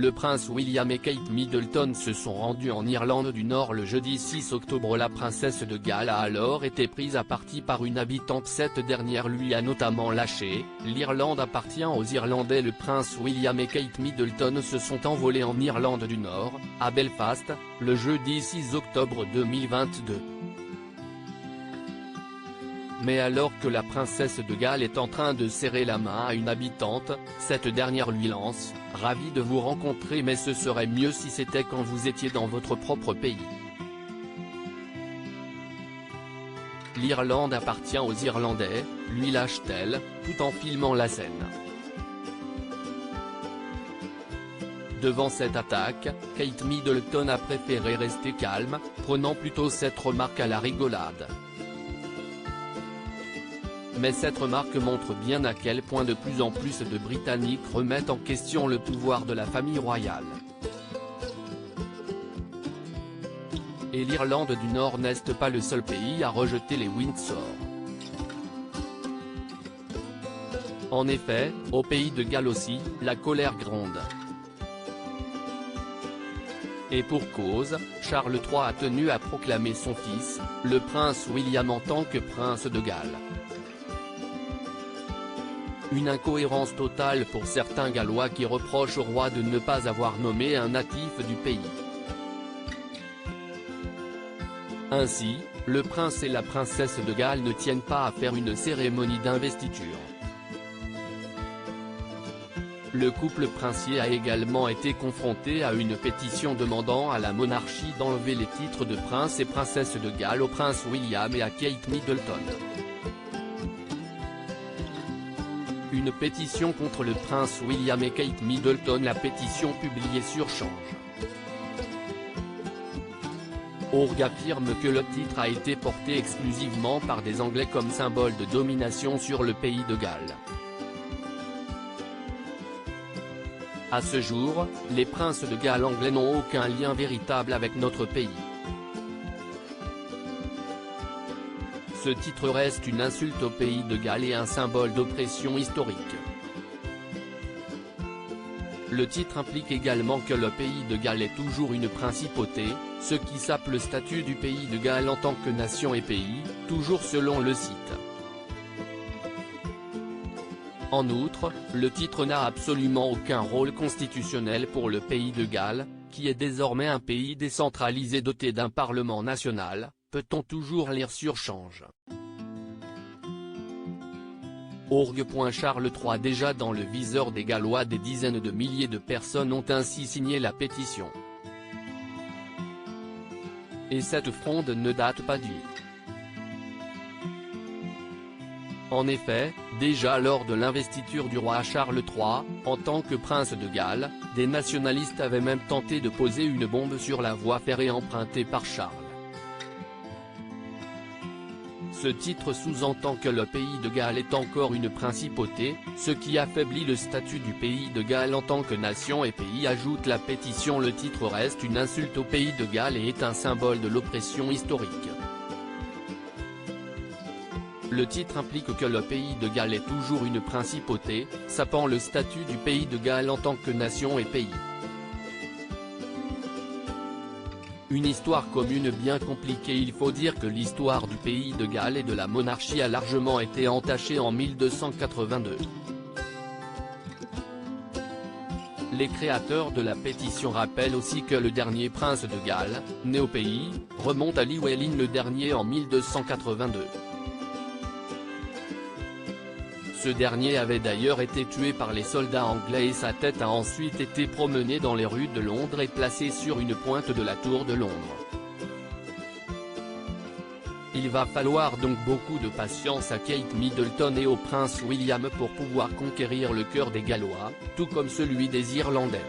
Le prince William et Kate Middleton se sont rendus en Irlande du Nord le jeudi 6 octobre. La princesse de Galles a alors été prise à partie par une habitante. Cette dernière lui a notamment lâché. L'Irlande appartient aux Irlandais. Le prince William et Kate Middleton se sont envolés en Irlande du Nord, à Belfast, le jeudi 6 octobre 2022. Mais alors que la princesse de Galles est en train de serrer la main à une habitante, cette dernière lui lance « Ravi de vous rencontrer, mais ce serait mieux si c'était quand vous étiez dans votre propre pays ». L'Irlande appartient aux Irlandais, lui lâche-t-elle, tout en filmant la scène. Devant cette attaque, Kate Middleton a préféré rester calme, prenant plutôt cette remarque à la rigolade. Mais cette remarque montre bien à quel point de plus en plus de Britanniques remettent en question le pouvoir de la famille royale. Et l'Irlande du Nord n'est pas le seul pays à rejeter les Windsor. En effet, au pays de Galles aussi, la colère gronde. Et pour cause, Charles III a tenu à proclamer son fils, le prince William en tant que prince de Galles. Une incohérence totale pour certains Gallois qui reprochent au roi de ne pas avoir nommé un natif du pays. Ainsi, le prince et la princesse de Galles ne tiennent pas à faire une cérémonie d'investiture. Le couple princier a également été confronté à une pétition demandant à la monarchie d'enlever les titres de prince et princesse de Galles au prince William et à Kate Middleton. Une pétition contre le prince William et Kate Middleton. La pétition publiée sur Change. Org affirme que le titre a été porté exclusivement par des Anglais comme symbole de domination sur le pays de Galles. À ce jour, les princes de Galles anglais n'ont aucun lien véritable avec notre pays. Ce titre reste une insulte au pays de Galles et un symbole d'oppression historique. Le titre implique également que le pays de Galles est toujours une principauté, ce qui sape le statut du pays de Galles en tant que nation et pays, toujours selon le site. En outre, le titre n'a absolument aucun rôle constitutionnel pour le pays de Galles, qui est désormais un pays décentralisé doté d'un parlement national, peut-on toujours lire sur Change. Org. Charles III. Déjà dans le viseur des Gallois, des dizaines de milliers de personnes ont ainsi signé la pétition. Et cette fronde ne date pas du. En effet, déjà lors de l'investiture du roi Charles III, en tant que prince de Galles, des nationalistes avaient même tenté de poser une bombe sur la voie ferrée empruntée par Charles. Ce titre sous-entend que le pays de Galles est encore une principauté, ce qui affaiblit le statut du pays de Galles en tant que nation et pays. Ajoute la pétition. Le titre reste une insulte au pays de Galles et est un symbole de l'oppression historique. Le titre implique que le pays de Galles est toujours une principauté, sapant le statut du pays de Galles en tant que nation et pays. Une histoire commune bien compliquée. Il faut dire que l'histoire du pays de Galles et de la monarchie a largement été entachée en 1282. Les créateurs de la pétition rappellent aussi que le dernier prince de Galles, né au pays, remonte à Llywelyn le dernier en 1282. Ce dernier avait d'ailleurs été tué par les soldats anglais et sa tête a ensuite été promenée dans les rues de Londres et placée sur une pointe de la tour de Londres. Il va falloir donc beaucoup de patience à Kate Middleton et au prince William pour pouvoir conquérir le cœur des Gallois, tout comme celui des Irlandais.